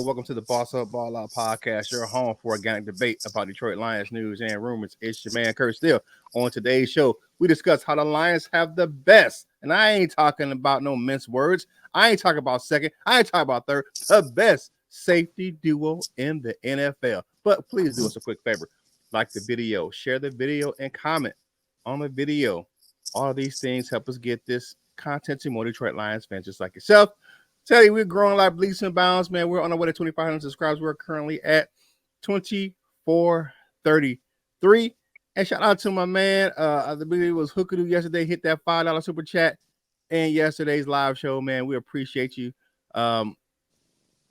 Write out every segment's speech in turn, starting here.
Welcome to the Boss Up Ball Out podcast, your home for organic debate about Detroit Lions news and rumors. It's your man, Kurt Steele. On today's show, we discuss how the Lions have the best, and I ain't talking about no mince words. I ain't talking about second. I ain't talking about third. The best safety duo in the NFL. But please do us a quick favor. Like the video, share the video, and comment on the video. All of these things help us get this content to more Detroit Lions fans just like yourself. Tell you, we're growing like leaps and bounds, man. We're on our way to 2,500 subscribers. We're currently at 2433. And shout out to my man. I believe it was Hookadoo yesterday. Hit that $5 super chat and yesterday's live show, man. We appreciate you. But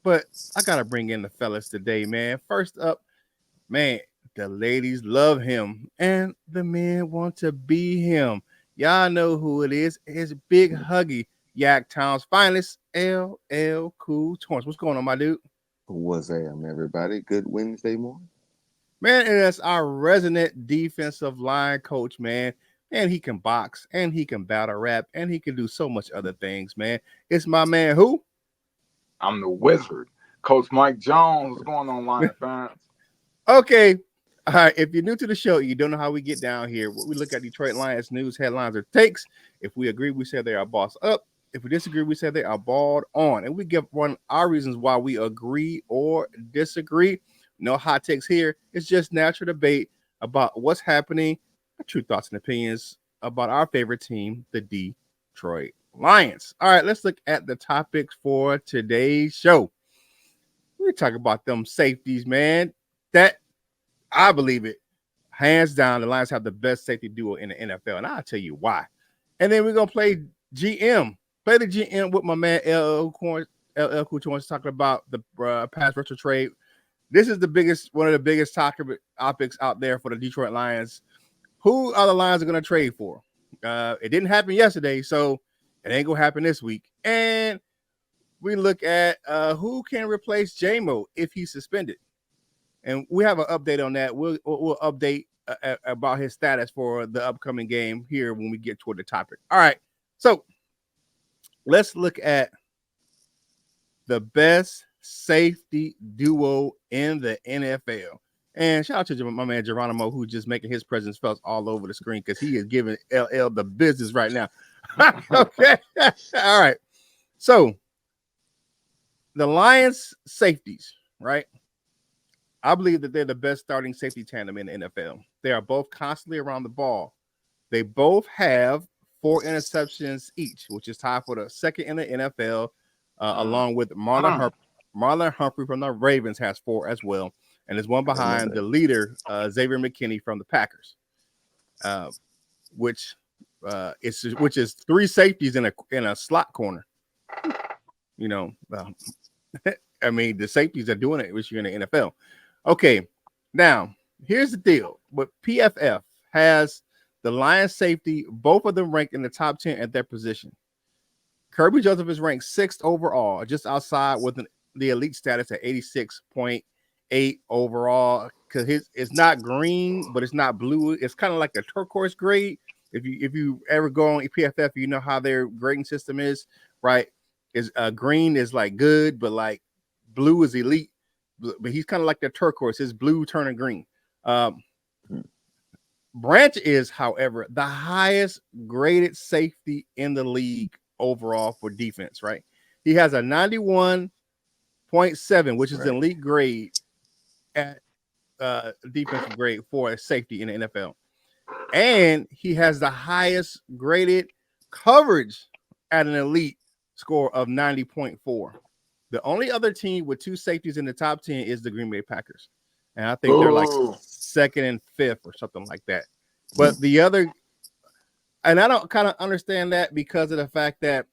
I gotta bring in the fellas today, man. First up, man, the ladies love him and the men want to be him. Y'all know who it is. It's Big Huggy, Yak Town's finest, LL Cool Torrance. What's going on, my dude? What's up, everybody? Good Wednesday morning. Man, and that's our resident defensive line coach, man. And he can box, and he can battle rap, and he can do so much other things, man. It's my man, who? I'm the wizard. Coach Mike Jones. What's going on, Lion fans? Okay. All right. If you're new to the show, you don't know how we get down here. We look at Detroit Lions news, headlines, or takes. If we agree, we say they are boss up. If we disagree, we say they are balled on. And we give one our reasons why we agree or disagree. No hot takes here. It's just natural debate about what's happening, true thoughts and opinions about our favorite team, the Detroit Lions. All right, let's look at the topics for today's show. We talk about them safeties, man. That, I believe it, hands down, the Lions have the best safety duo in the NFL, and I'll tell you why. And then we're going to play GM. Play the GM with my man LL Cool Torrance talking about the pass rusher trade. This is one of the biggest topics out there for the Detroit Lions. Who are the Lions going to trade for? It didn't happen yesterday, so it ain't going to happen this week. And we look at who can replace Jamo if he's suspended. And we have an update on that. We'll update about his status for the upcoming game here when we get toward the topic. All right, so let's look at the best safety duo in the NFL. And shout out to my man Geronimo, who's just making his presence felt all over the screen because he is giving LL the business right now. Okay. All right. So the Lions safeties, right? I believe that they're the best starting safety tandem in the NFL. They are both constantly around the ball. They both have 4 interceptions each, which is tied for the second in the NFL, along with Marlon Humphrey from the Ravens has 4 as well. And there's one behind the leader, Xavier McKinney from the Packers, which is 3 safeties in a slot corner. You know, I mean, the safeties are doing it, which you're in the NFL. Okay, now here's the deal. But PFF has the Lions safety, both of them ranked in the top 10 at their position. Kirby Joseph is ranked 6th overall, just outside with the elite status at 86.8 overall. Because it's not green, but it's not blue. It's kind of like a turquoise grade. If you ever go on PFF, you know how their grading system is, right? Is green is like good, but like blue is elite. But he's kind of like the turquoise. His blue turning green. Branch is, however, the highest graded safety in the league overall for defense, right? He has a 91.7, which is an elite grade at defensive grade for a safety in the NFL. And he has the highest graded coverage at an elite score of 90.4. The only other team with 2 safeties in the top 10 is the Green Bay Packers. And I think they're like 2nd and 5th or something like that. But the other, and I don't kind of understand that because of the fact that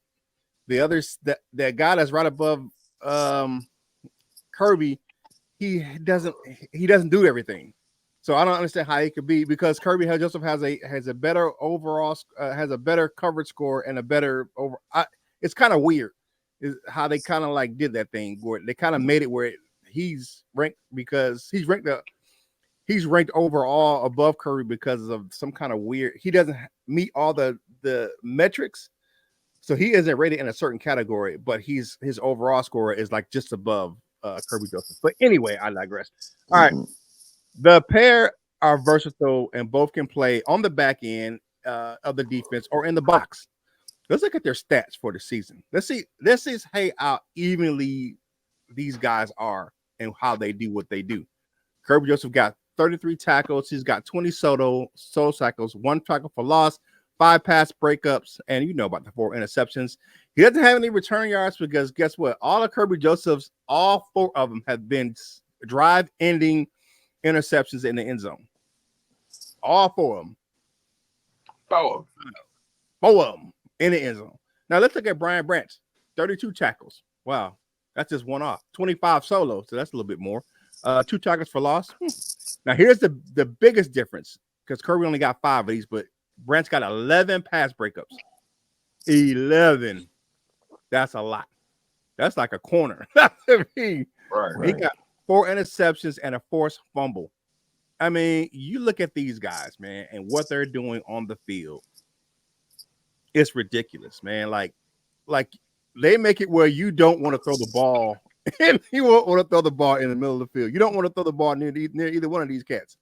the others, that guy that's right above Kirby, he doesn't do everything. So I don't understand how he could be, because Kirby Joseph has a better overall, has a better coverage score and a better over. It's kind of weird is how they kind of like did that thing where they kind of made it where he's ranked because he's ranked overall above Curry because of some kind of weird. He doesn't meet all the metrics, so he isn't rated in a certain category. But his overall score is like just above Kirby Joseph. But anyway, I digress. All right, Mhm. the pair are versatile and both can play on the back end of the defense or in the box. Let's look at their stats for the season. Let's see. This is how evenly these guys are and how they do what they do. Kirby Joseph got 33 tackles. He's got 20 solo tackles, 1 tackle for loss, 5 pass breakups, and you know about the 4 interceptions. He doesn't have any return yards because guess what? All of Kirby Joseph's, all 4 of them have been drive-ending interceptions in the end zone. All 4 of them. Oh, 4 of them in the end zone. Now let's look at Brian Branch. 32 tackles. Wow. That's just one off. 25 solo. So that's a little bit more. 2 tackles for loss. Now here's the biggest difference because Kirby only got 5 of these, but Branch got 11 pass breakups. 11. That's a lot. That's like a corner. right. He Right. got 4 interceptions and a forced fumble. I mean, you look at these guys, man, and what they're doing on the field. It's ridiculous, man. Like they make it where you don't want to throw the ball, and you won't want to throw the ball in the middle of the field. You don't want to throw the ball near either one of these cats,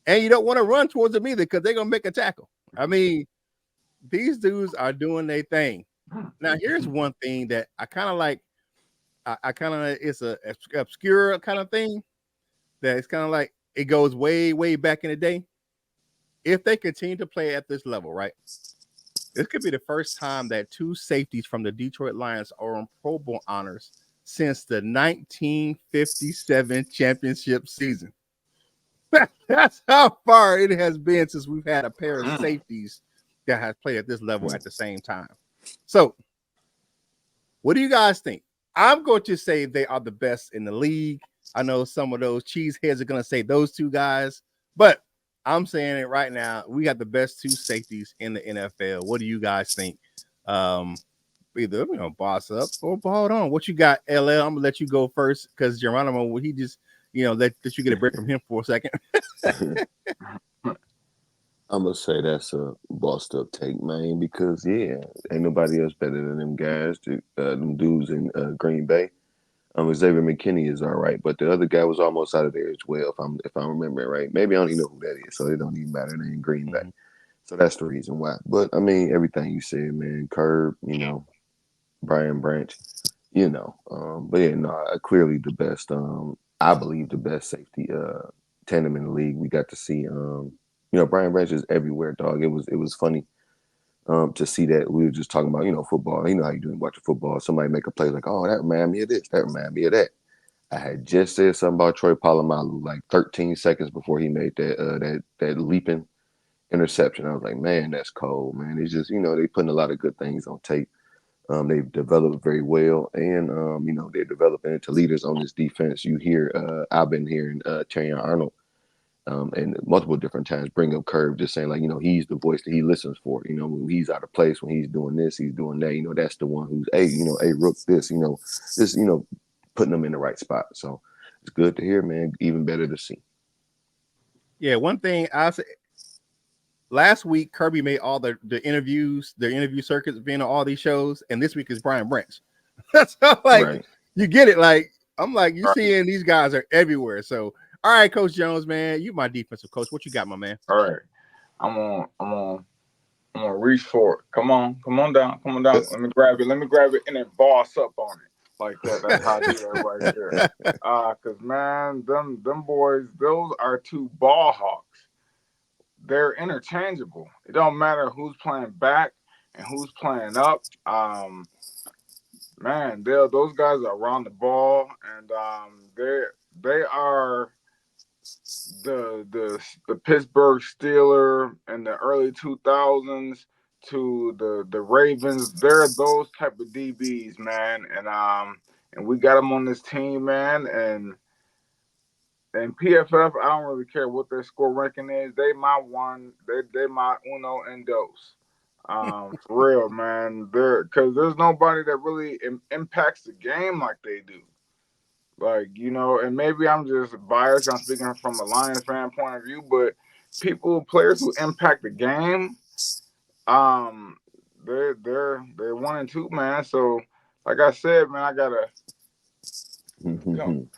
and you don't want to run towards them either because they're gonna make a tackle. I mean, these dudes are doing their thing. Now, here's one thing that I kind of like. I kind of it's a obscure kind of thing that it's kind of like it goes way back in the day. If they continue to play at this level, right? This could be the first time that 2 safeties from the Detroit Lions are on Pro Bowl honors since the 1957 championship season. That's how far it has been since we've had a pair of safeties that has played at this level at the same time. So, what do you guys think? I'm going to say they are the best in the league. I know some of those cheeseheads are going to say those 2 guys, but I'm saying it right now. We got the best 2 safeties in the NFL. What do you guys think? Either boss up or ball on. What you got, LL? I'm gonna let you go first because Geronimo, he just let you get a break from him for a second. I'm gonna say that's a bossed up take, man, because ain't nobody else better than them guys, them dudes in Green Bay. Xavier McKinney is all right, but the other guy was almost out of there as well, if I'm remembering right. Maybe I don't even know who that is, so it don't even matter. They're in Green Bay, so that's the reason why. But I mean, everything you said, man, Curb, Brian Branch, but clearly the best. I believe the best safety tandem in the league. We got to see. Brian Branch is everywhere, dog. It was funny to see that. We were just talking about, football. You know how you doing watching football. Somebody make a play like, oh, that remind me of this. That remind me of that. I had just said something about Troy Polamalu like 13 seconds before he made that leaping interception. I was like, man, that's cold, man. It's just, they putting a lot of good things on tape. They've developed very well, and they're developing into leaders on this defense. You hear, I've been hearing Terry Arnold and multiple different times bring up Curve, just saying like, he's the voice that he listens for. When he's out of place, when he's doing this, he's doing that. That's the one who's, hey, Rook, this, just putting them in the right spot. So it's good to hear, man. Even better to see. Yeah, one thing I say. Last week, Kirby made all the interviews, their interview circuits being on all these shows, and this week is Brian Branch. So Right. You get it. Like I'm like, you seeing these guys are everywhere. So all right, Coach Jones, man, you my defensive coach. What you got, my man? All right. I'm on reach for it. Come on down. Let me grab it, and then boss up on it. Like that. That's how I do that right there. Cause man, them boys, those are 2 ball hawks. They're interchangeable. It don't matter who's playing back and who's playing up. Man, those guys are around the ball, and they are the Pittsburgh Steelers in the early 2000s to the Ravens. They're those type of DBs, man, and we got them on this team, man, and PFF, I don't really care what their score ranking is. They my one. They my uno and dos. For real, man. Because there's nobody that really impacts the game like they do. Like, and maybe I'm just biased. I'm speaking from a Lions fan point of view, but players who impact the game, they're 1 and 2, man. So, like I said, man, I gotta Come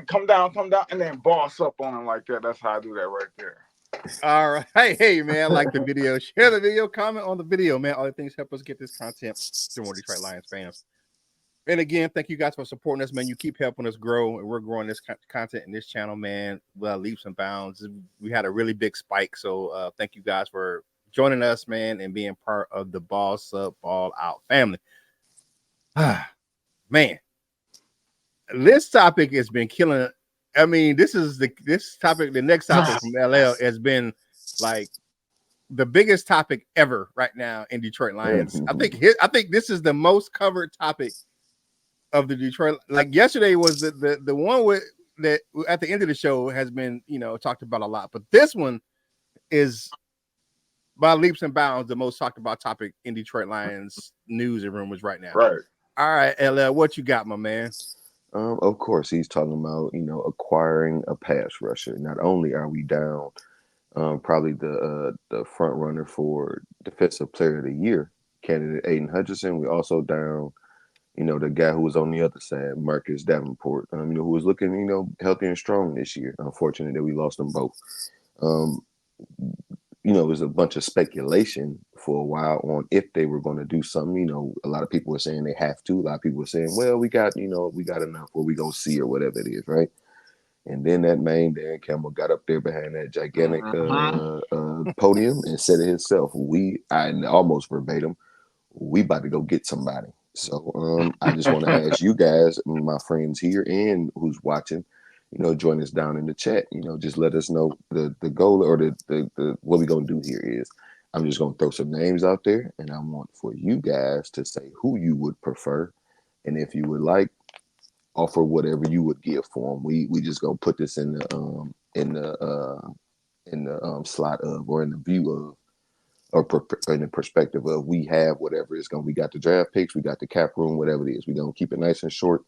come down, and then boss up on him like that. That's how I do that right there. All right. Hey, man, like the video, share the video, comment on the video, man. All the things help us get this content to more Detroit Lions fans. And again, thank you guys for supporting us, man. You keep helping us grow, and we're growing this content in this channel, man. Well, leaps and bounds. We had a really big spike, so thank you guys for joining us, man, and being part of the Boss Up Ball Out family. Man, this topic has been killing. I mean, this topic. The next topic from LL has been like the biggest topic ever right now in Detroit Lions. I think this is the most covered topic of the Detroit. Like yesterday was the one with that at the end of the show has been talked about a lot, but this one is by leaps and bounds the most talked about topic in Detroit Lions news and rumors right now. Right. All right, LL, what you got, my man? Of course, he's talking about acquiring a pass rusher. Not only are we down probably the front runner for Defensive Player of the Year candidate Aiden Hutchinson, we also down the guy who was on the other side, Marcus Davenport, who was looking healthy and strong this year. Unfortunate that we lost them both. It was a bunch of speculation for a while on if they were going to do something. A lot of people were saying they have to. A lot of people were saying, well, we got enough, or we go see, or whatever it is, right? And then that man, Dan Campbell, got up there behind that gigantic podium and said it himself. I almost verbatim, we about to go get somebody. So I just want to ask you guys, my friends here and who's watching, join us down in the chat. Just let us know the goal or the what we're gonna do here is. I'm just gonna throw some names out there, and I want for you guys to say who you would prefer, and if you would like, offer whatever you would give for them. We just gonna put this in the slot of, or in the view of, or in the perspective of, we have whatever it's going. We got the draft picks, we got the cap room, whatever it is. We gonna keep it nice and short.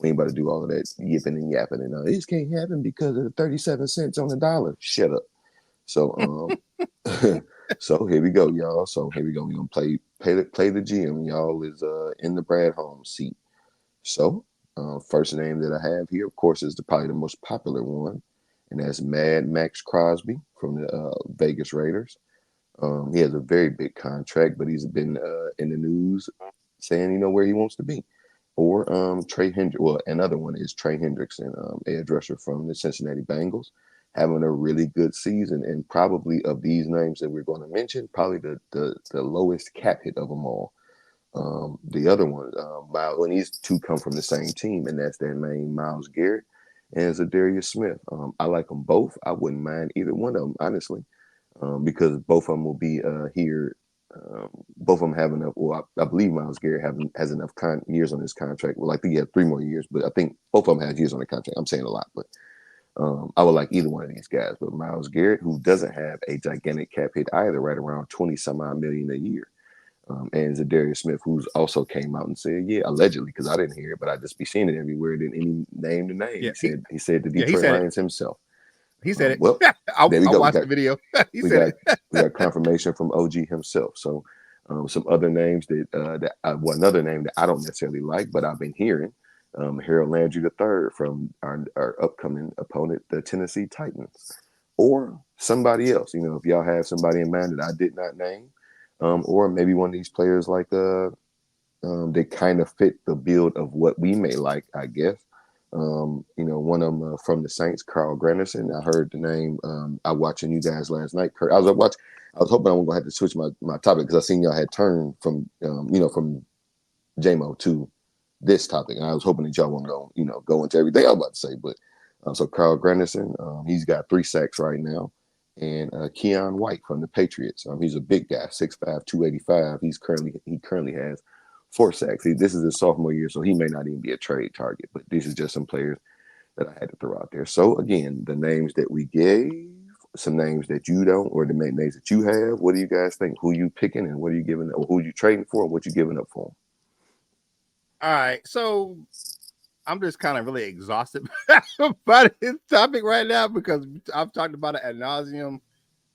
We ain't about to do all of that yipping and yapping and this can't happen because of the 37 cents on the dollar. Shut up. So so here we go, y'all. So here we go. We're gonna play the GM. Y'all is in the Brad Holmes seat. So first name that I have here, of course, is probably the most popular one, and that's Mad Max Crosby from the Vegas Raiders. He has a very big contract, but he's been in the news saying, where he wants to be. Or Trey Hendrickson. Well, another one is Trey Hendrickson, edge rusher from the Cincinnati Bengals, having a really good season, and probably of these names that we're going to mention, probably the lowest cap hit of them all. The other one, Miles, and these two come from the same team, and that's their name, Myles Garrett and Zadarius Smith. I like them both. I wouldn't mind either one of them, honestly. Because both of them will be here. Both of them have enough. Well, I believe Myles Garrett has enough years on his contract. Well, I think he had 3 more years, but I think both of them have years on the contract. I'm saying a lot, but I would like either one of these guys. But Myles Garrett, who doesn't have a gigantic cap hit either, right around 20 some odd million a year. And Zadarius Smith, who's also came out and said, yeah, allegedly, because I didn't hear it, but I just be seeing it everywhere. Didn't any name the name? Yeah, he said the Detroit Lions himself. He said it. Well, there we go. Watch the video. we got confirmation from OG himself. So some other names another name that I don't necessarily like, but I've been hearing, Harold Landry III from our upcoming opponent, the Tennessee Titans, or somebody else. If y'all have somebody in mind that I did not name, or maybe one of these players like they kind of fit the build of what we may like, I guess. One of them from the Saints, Carl Granderson. I heard the name. I watching you guys last night. I was hoping I was gonna have to switch my topic because I seen y'all had turned from from Jamo to this topic, and I was hoping that y'all want to go into everything I was about to say. But so Carl Granderson, he's got 3 sacks right now, and Keon White from the Patriots. He's a big guy, 6'5", 285. He currently has 4 sacks. This is his sophomore year, so he may not even be a trade target. But these are just some players that I had to throw out there. So again, the names that we gave, some names that you don't, or the names that you have. What do you guys think? Who you picking, and what are you giving, or who you trading for, and what you giving up for? All right, so I'm just kind of really exhausted by this topic right now because I've talked about it ad nauseum.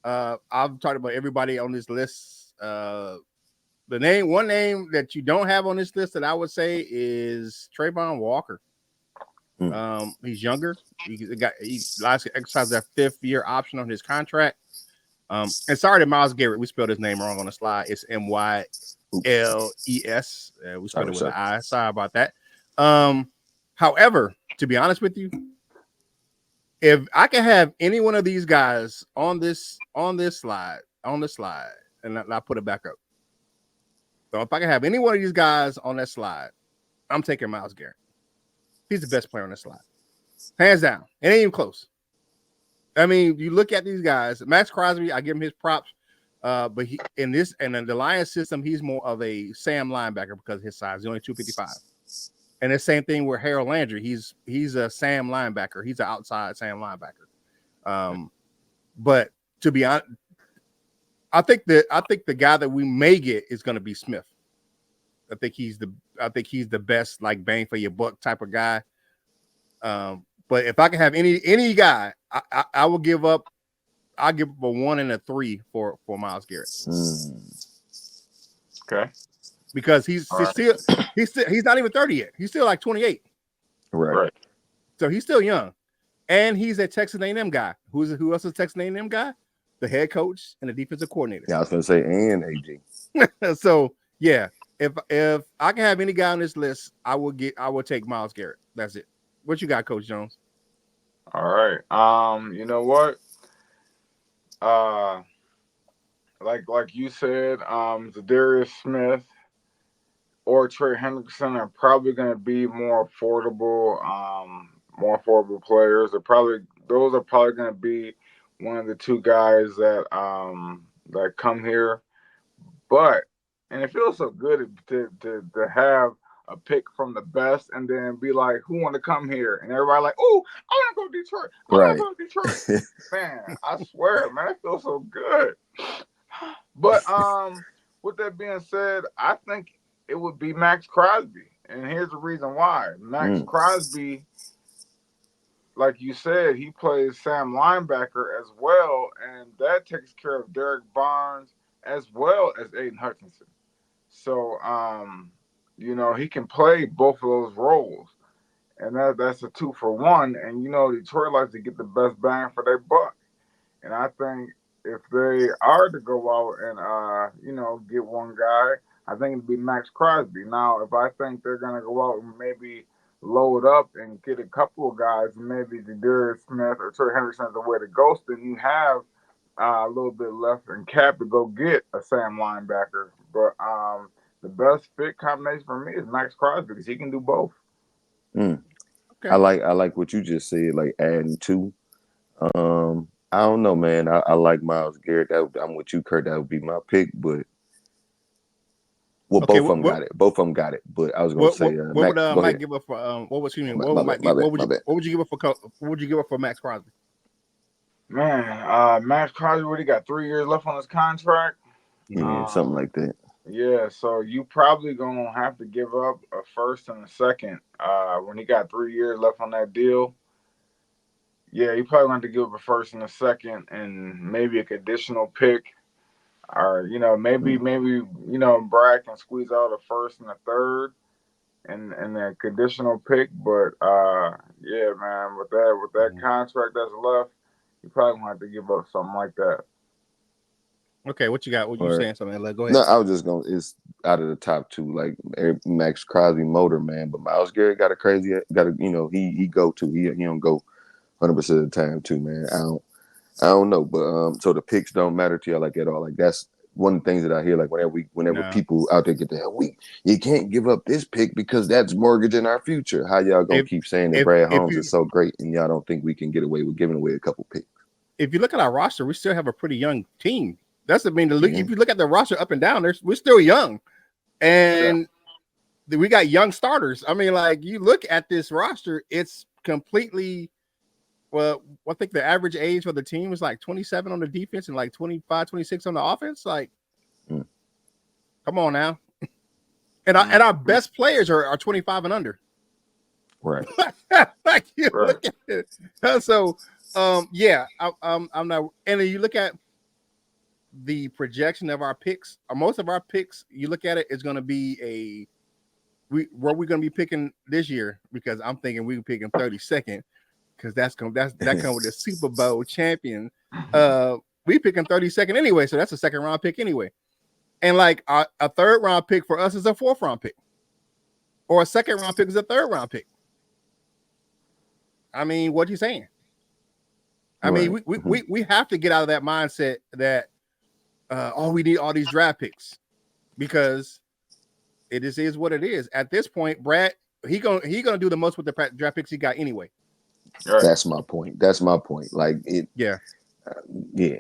I've talked about everybody on this list. One name that you don't have on this list that I would say is Trayvon Walker. He's younger. He likes to exercise that 5th-year option on his contract. And sorry to Myles Garrett, we spelled his name wrong on the slide. It's Myles. We spelled it with an I. Sorry about that. However, to be honest with you, if I can have any one of these guys on this slide, and I'll put it back up. So if I can have any one of these guys on that slide, I'm taking Myles Garrett. He's the best player on the slide. Hands down. It ain't even close. I mean, you look at these guys, Max Crosby, I give him his props. But he in the Lions system, he's more of a Sam linebacker because of his size. He's only 255. And the same thing with Harold Landry. He's a Sam linebacker. He's an outside Sam linebacker. But to be honest, I think the guy that we may get is going to be Smith. I think he's the best, like, bang for your buck type of guy. But if I can have any guy, I will give up. I'll give up a 1 and a 3 for Myles Garrett. Okay. Because he's not even 30 yet. He's still like 28. Right. So he's still young, and he's a Texas A&M guy. Who else is a Texas A&M guy? The head coach and the defensive coordinator. Yeah, I was going to say, and AG. So yeah, if I can have any guy on this list, I will take Myles Garrett. That's it. What you got, Coach Jones? All right. You know what? Like you said, Zadarius Smith or Trey Hendrickson are probably going to be more affordable players. Those are probably going to be one of the two guys that come here. And it feels so good to have a pick from the best and then be like, who want to come here? And everybody like, oh, I want to go to Detroit. I want to go to Detroit. Man, I swear, man, it feels so good. But with that being said, I think it would be Max Crosby. And here's the reason why. Max Crosby, like you said, he plays Sam linebacker as well, and that takes care of Derek Barnes as well as Aiden Hutchinson. So, he can play both of those roles, and that's a 2-for-1. And Detroit likes to get the best bang for their buck. And I think if they are to go out and get one guy, I think it'd be Max Crosby. Now, if I think they're gonna go out and maybe load up and get a couple of guys, maybe Zadarius Smith or Trey Henderson's the way to go, then you have a little bit left in cap to go get a Sam linebacker. But the best fit combination for me is Max Crosby because he can do both. Okay. I like what you just said, like adding two. I don't know, man. I like Myles Garrett. I'm with you, Kurt. That would be my pick, but both of them got it. Both of them got it. But I was going to say, what would Mike give up for? What would you give up for? What would you give up for Max Crosby? Man, Max Crosby already got 3 years left on his contract. Yeah, something like that. Yeah, so you probably gonna have to give up a first and a second when he got 3 years left on that deal. Yeah, you probably want to give up a first and a second, and maybe a conditional pick, or maybe Brad can squeeze out a first and a third, and a conditional pick. But yeah, man, with that contract that's left, you probably want to give up something like that. Okay, what you got? What you saying? Something? Go ahead. No, I was just going. It's out of the top two, like Max Crosby, motor man, but Myles Garrett got he go to he don't go 100% of the time too, man. I don't know, but so the picks don't matter to you like at all. Like that's one of the things that I hear. Like whenever people out there get the hell, you can't give up this pick because that's mortgaging our future. How y'all gonna keep saying that Brad Holmes is so great and y'all don't think we can get away with giving away a couple picks? If you look at our roster, we still have a pretty young team. If you look at the roster up and down, we're still young, and we got young starters. I mean, like you look at this roster, it's completely. Well, I think the average age for the team is like 27 on the defense and like 25, 26 on the offense. Like, come on now, and our best players are 25 and under. Right. Like you look at it. So, yeah, I'm not. And then you look at the projection of our picks, most of our picks, you look at it, is going to be where we gonna be picking this year? Because I'm thinking we picking 32nd, because that come with the Super Bowl champion. We picking 32nd anyway, so that's a second round pick anyway. And like a third round pick for us is a fourth round pick, or a second round pick is a third round pick. I mean, what you saying? I mean, we have to get out of that mindset that we need all these draft picks, because it is what it is. At this point, Brad, he gonna do the most with the draft picks he got anyway. Right. That's my point. Like it. Yeah. Yeah.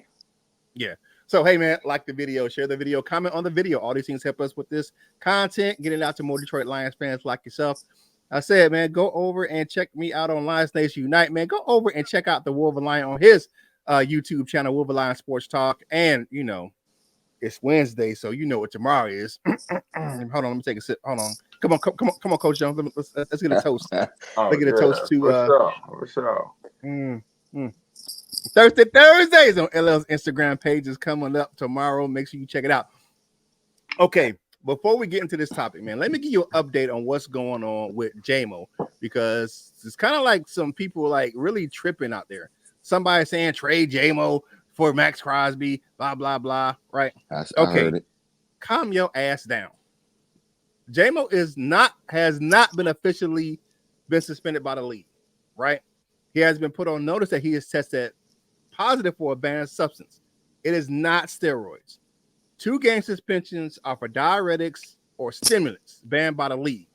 Yeah. So hey man, like the video, share the video, comment on the video. All these things help us with this content, getting out to more Detroit Lions fans like yourself. I said, man, go over and check me out on Lions Nation Unite, man. Go over and check out the Wolver Lion on his YouTube channel, Wolver Lion Sports Talk. And you know, it's Wednesday, so you know what tomorrow is. Hold on, let me take a sip. Hold on. Come on, Coach Jones. Let's get a toast. Let's get a toast to what's up? Thursdays on LL's Instagram page is coming up tomorrow. Make sure you check it out. Okay, before we get into this topic, man, let me give you an update on what's going on with Jamo, because it's kind of like some people like really tripping out there. Somebody saying trade Jamo for Max Crosby, blah blah blah. Right? I heard it. Calm your ass down. Jamo has not been officially been suspended by the league. Right? He has been put on notice that he is tested positive for a banned substance. It is not steroids. 2-game suspensions are for diuretics or stimulants banned by the league.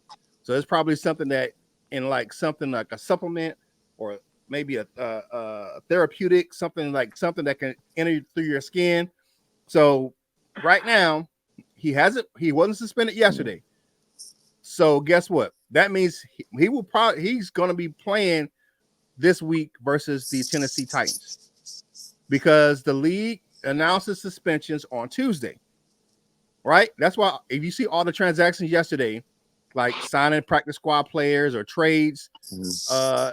So it's probably something that in like something like a supplement or maybe a therapeutic, something that can enter through your skin. So right now he wasn't suspended yesterday. So guess what? That means he's going to be playing this week versus the Tennessee Titans, because the league announces suspensions on Tuesday, right? That's why if you see all the transactions yesterday, like signing practice squad players or trades,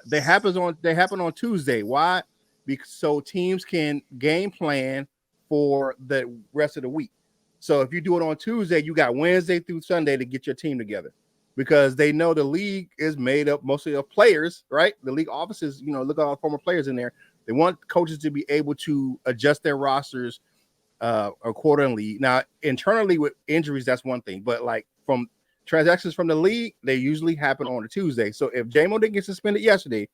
they happen on Tuesday. Why? Because so teams can game plan for the rest of the week. So if you do it on Tuesday, you got Wednesday through Sunday to get your team together, because they know the league is made up mostly of players, right? The league offices, look at all the former players in there. They want coaches to be able to adjust their rosters accordingly. Now, internally with injuries, that's one thing, but like from transactions from the league, they usually happen on a Tuesday. So if Jamo didn't get suspended yesterday,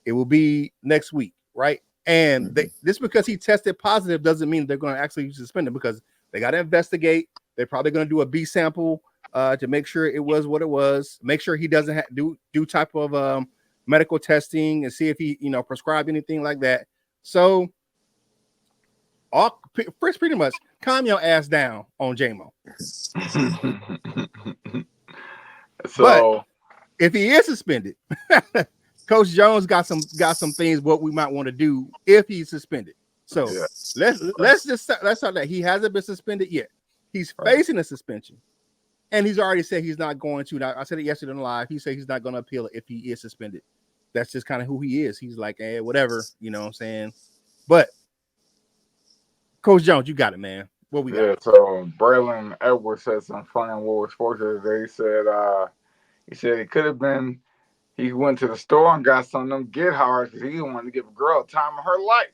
it will be next week, right? And this because he tested positive doesn't mean they're going to actually suspend him, because they got to investigate. They're probably going to do a B sample to make sure it was what it was. Make sure he doesn't do type of medical testing and see if he prescribed anything like that. So pretty much calm your ass down on Jamo. But if he is suspended, Coach Jones got some things what we might want to do if he's suspended. So let's start that. He hasn't been suspended yet. He's facing a suspension, and he's already said he's not going to. Now, I said it yesterday on live. He said he's not going to appeal it if he is suspended. That's just kind of who he is. He's like, whatever, you know what I'm saying? But Coach Jones, you got it, man. What we got? Yeah, so Braylon Edwards said something funny on World Sports today. He said it could have been he went to the store and got some of them get hard because he wanted to give a girl a time of her life.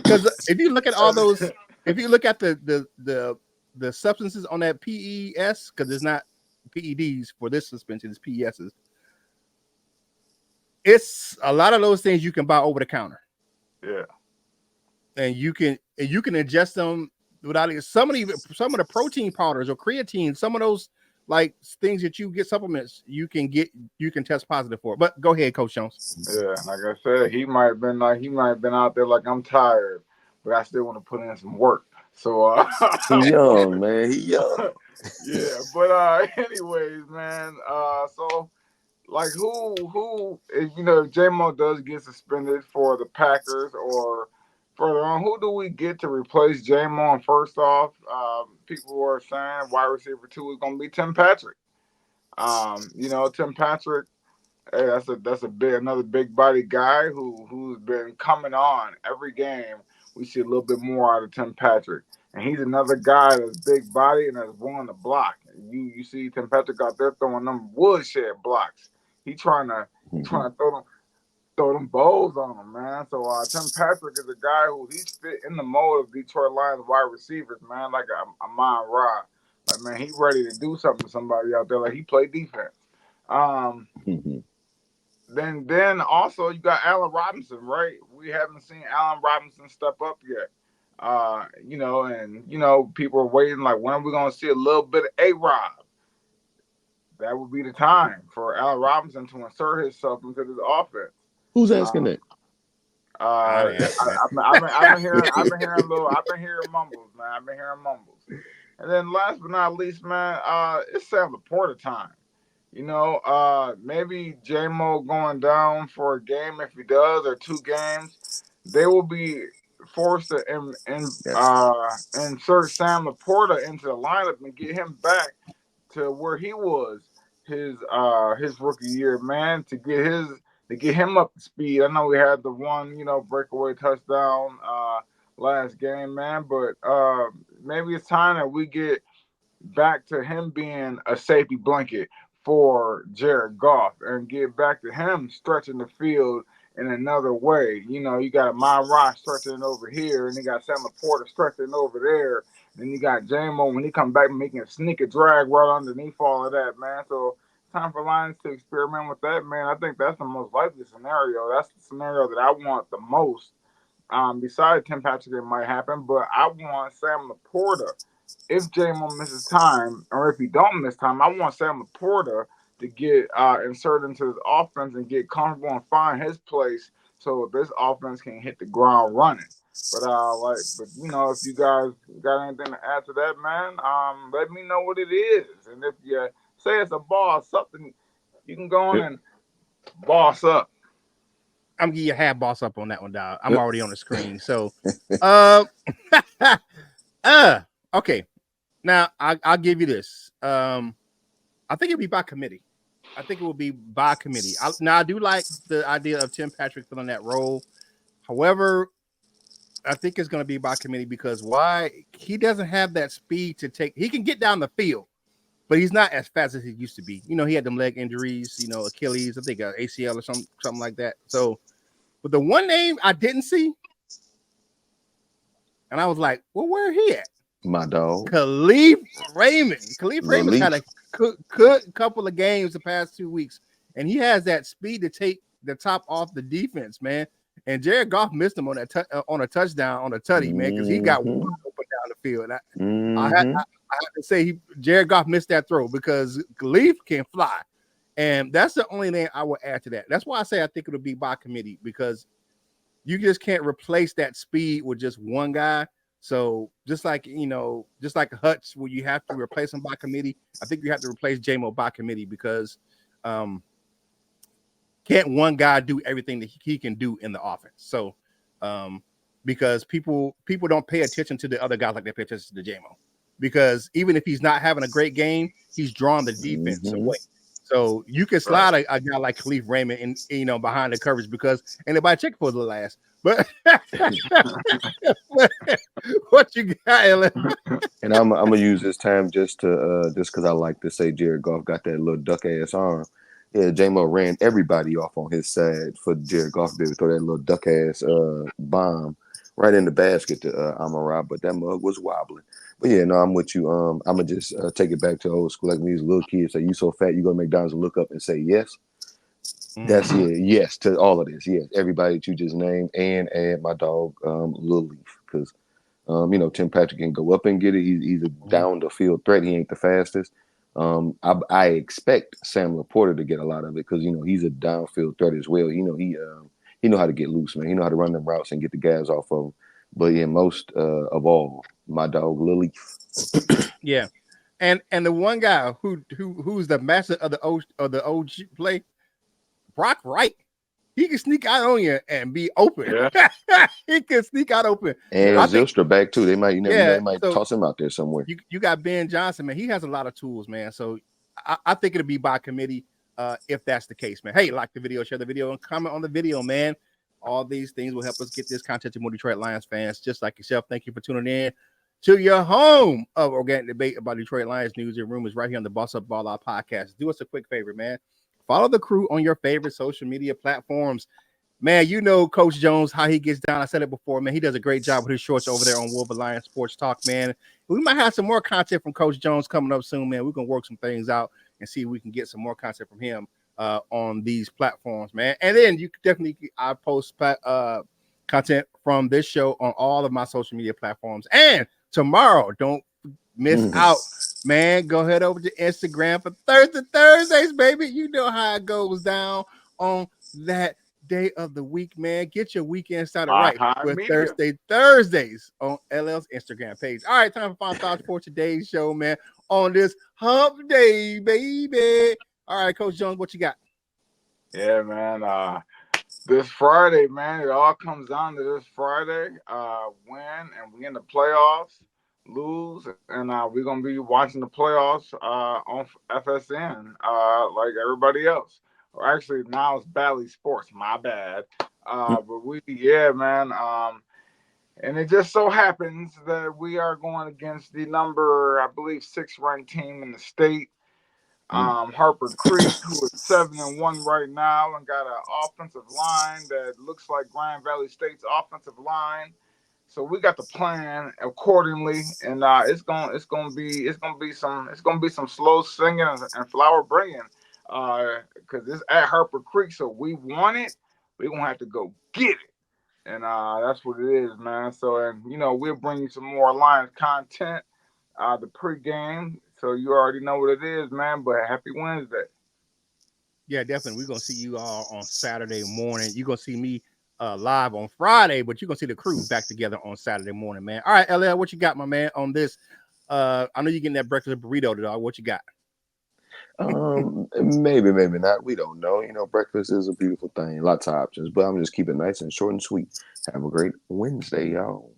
Because if you look at all those, if you look at the substances on that PES, because it's not PEDs for this suspension, it's PESs. It's a lot of those things you can buy over the counter. Yeah. And you can ingest them without it. Some of the protein powders or creatine, some of those like things that you get supplements, you can test positive for. But go ahead, Coach Jones. Yeah, like I said, he might have been out there like, I'm tired, but I still want to put in some work. So he young, man. He young. Yeah, but anyways, man. So like who if Jamo does get suspended for the Packers or further on, who do we get to replace Jamo? And first off, people were saying wide receiver 2 is going to be Tim Patrick. Tim Patrick, hey, that's another big body guy who's been coming on every game. We see a little bit more out of Tim Patrick, and he's another guy that's big body and that's willing to block. You see Tim Patrick out there throwing them woodshed blocks. He trying to throw them balls on him, man. So Tim Patrick is a guy who he's fit in the mold of Detroit Lions wide receivers, man, like a Amon Ra. Like, man, he ready to do something to somebody out there. Like, he play defense. Then also you got Allen Robinson, right? We haven't seen Allen Robinson step up yet. People are waiting like, when are we gonna see a little bit of A-Rob? That would be the time for Allen Robinson to insert himself into this offense. Who's asking that? I've been hearing mumbles, man. I've been hearing mumbles. And then last but not least, man, it's Sam Laporta time. Maybe Jamo going down for a game, if he does, or 2 games, they will be forced to insert Sam Laporta into the lineup and get him back to where he was his rookie year, man, to get him up to speed. I know we had the one, breakaway touchdown last game, man, but maybe it's time that we get back to him being a safety blanket for Jared Goff and get back to him stretching the field in another way. You got Amon Ra stretching over here, and you got Sam Laporta stretching over there. Then you got Jamo when he come back making a sneak a drag right underneath all of that, man. So time for Lions to experiment with that, man. I think that's the most likely scenario. That's the scenario that I want the most. Besides Tim Patrick, it might happen, but I want Sam Laporta. If Jamo misses time, or if he don't miss time, I want Sam Laporta to get inserted into his offense and get comfortable and find his place, so this offense can hit the ground running. But if you guys got anything to add to that, man, let me know what it is. And if you say it's a boss something, you can go on and boss up. I'm gonna give you a half boss up on that one, dog. I'm already on the screen. So okay. Now I'll give you this. I think it'll be by committee. I think it will be by committee. I do like the idea of Tim Patrick filling that role. However, I think it's going to be by committee because why? He doesn't have that speed to take. He can get down the field, but he's not as fast as he used to be. He had them leg injuries, Achilles, I think ACL or something like that. So, but the one name I didn't see, and I was like, well, where he at? My dog. Khalif Raymond. Khalif Raymond's had a good couple of games the past 2 weeks, and he has that speed to take the top off the defense, man. And Jared Goff missed him on that on a touchdown on a tutty, man, because he got wide open down the field. I had to say Jared Goff missed that throw because Khalif can fly, and that's the only thing I would add to that. That's why I say I think it'll be by committee because you just can't replace that speed with just one guy. So just like Hutch, where you have to replace him by committee, I think you have to replace Jamo by committee because can't one guy do everything that he can do in the offense? So because people don't pay attention to the other guys like they pay attention to Jamo, because even if he's not having a great game, he's drawing the defense away. So you can slide a guy like Khalif Raymond in, behind the coverage because anybody check for the last. But what you got, Ellen? And I'm gonna use this time just because I like to say Jared Goff got that little duck ass arm. Yeah, Jamo ran everybody off on his side for Jared Goff to be able to throw that little duck ass bomb right in the basket to Amon-Ra, but that mug was wobbling. But yeah, no, I'm with you. I'm gonna just take it back to old school, like when these little kids say, "You so fat, you go to McDonald's and look up and say yes." That's yes to all of this. Yes, everybody that you just named, and add my dog Lil Leaf, because Tim Patrick can go up and get it. He's a down the field threat. He ain't the fastest. I expect Sam Laporta to get a lot of it because he's a downfield threat as well. He know how to get loose, man. He know how to run them routes and get the guys off of him. But yeah, most of all, my dog Lil Leaf. Yeah, and the one guy who's the master of the OG play, Brock Wright. He can sneak out on you and be open. Yeah. He can sneak out open. And Zylstra back too. They might, toss him out there somewhere. You got Ben Johnson, man. He has a lot of tools, man. So I think it'll be by committee if that's the case, man. Hey, like the video, share the video, and comment on the video, man. All these things will help us get this content to more Detroit Lions fans just like yourself. Thank you for tuning in. to your home of organic debate about Detroit Lions news and rumors right here on the Boss Up Ball Out podcast. Do us a quick favor, man. Follow the crew on your favorite social media platforms. Man, you know Coach Jones, how he gets down. I said it before, man. He does a great job with his shorts over there on Wolver Lions Sports Talk, man. We might have some more content from Coach Jones coming up soon, man. We're going to work some things out and see if we can get some more content from him on these platforms, man. And then you can definitely, I post content from this show on all of my social media platforms. And tomorrow, don't miss out, man. Go head over to Instagram for Thursdays, baby. You know how it goes down on that day of the week, man. Get your weekend started right with Thursdays on LL's Instagram page. All right, time for final thoughts for today's show, man, on this hump day, baby. All right, Coach Jones, what you got? Yeah, man. This Friday, man, it all comes down to this Friday. Win and we in the playoffs, lose, and we're gonna be watching the playoffs on FSN like everybody else. Or actually, now it's Bally Sports. My bad. But man. And it just so happens that we are going against the number, I believe, 6 ranked team in the state. Harper Creek, who is 7-1 right now, and got an offensive line that looks like Grand Valley State's offensive line. So we got to plan accordingly, and it's gonna be some slow singing and flower bringing, because it's at Harper Creek. So we want it, we're gonna have to go get it, and that's what it is, man. So, and we'll bring you some more Lions content, the pregame. So you already know what it is, man. But happy Wednesday. Yeah, definitely. We're gonna see you all on Saturday morning. You're gonna see me live on Friday, but you're gonna see the crew back together on Saturday morning, man. All right, LL, what you got, my man, on this? I know you're getting that breakfast burrito, dog. What you got? Maybe not. We don't know. Breakfast is a beautiful thing. Lots of options, but I'm just keeping it nice and short and sweet. Have a great Wednesday, y'all.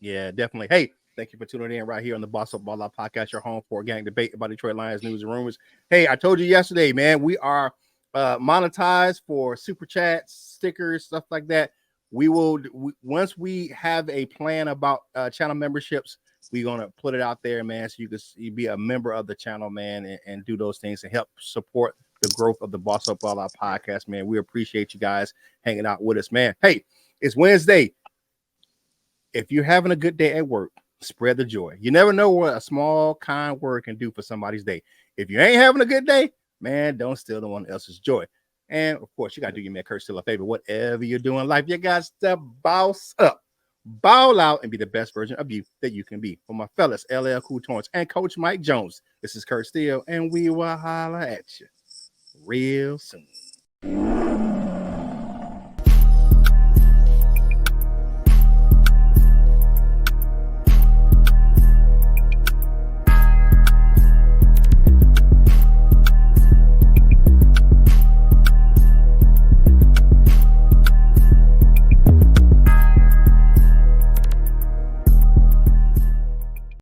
Yeah, definitely. Hey, thank you for tuning in right here on the Boss Up Ball Out podcast, your home for organic debate about Detroit Lions news and rumors. Hey, I told you yesterday, man, we are monetized for super chats, stickers, stuff like that. Once we have a plan about channel memberships, we're gonna put it out there, man, so you can be a member of the channel, man, and do those things and help support the growth of the Boss Up Ball Out podcast, man. We appreciate you guys hanging out with us, man. Hey, it's Wednesday. If you're having a good day at work, spread the joy. You never know what a small, kind word can do for somebody's day. If you ain't having a good day, man, don't steal no one else's joy. And, of course, you got to do your man Kurt still a favor. Whatever you're doing in life, you got to boss up, ball out, and be the best version of you that you can be. For my fellas, LL Cool Torrance and Coach Mike Jones, this is Kurt Steele, and we will holler at you real soon.